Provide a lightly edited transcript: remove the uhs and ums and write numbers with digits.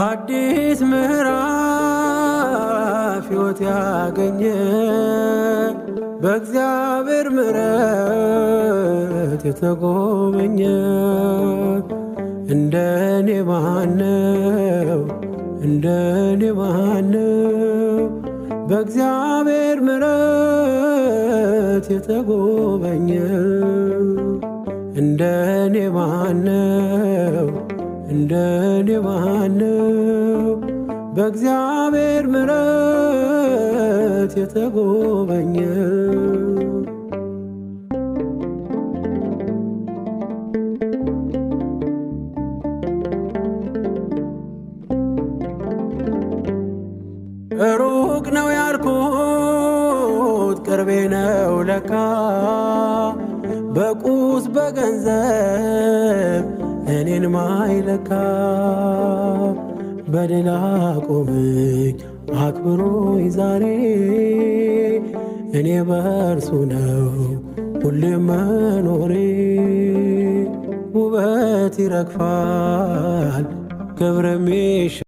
አዲስ ምዕራፍ ሕይወት ያገኘ በእግዚአብሔር ምሕረት የተጎበኘ እንደኔ ማነው እንደኔ ማነው በእግዚአብሔር ምሕረት የተጎበኘ እንደኔ ማነው እንደኔ ማነው በእግዚአብሔር ምሕረት የተጎበኘ ሩቅ ነው ያልኩት ቅርቤ ነው ለካ በቁስ በገንዘብ እኔን ማይለካ በድል አቆመኝ አክብሮኝ ዛሬ እኔ በእርሱ ነው ሁሌም መኖሬ ውበት ይረግፋል ክብርም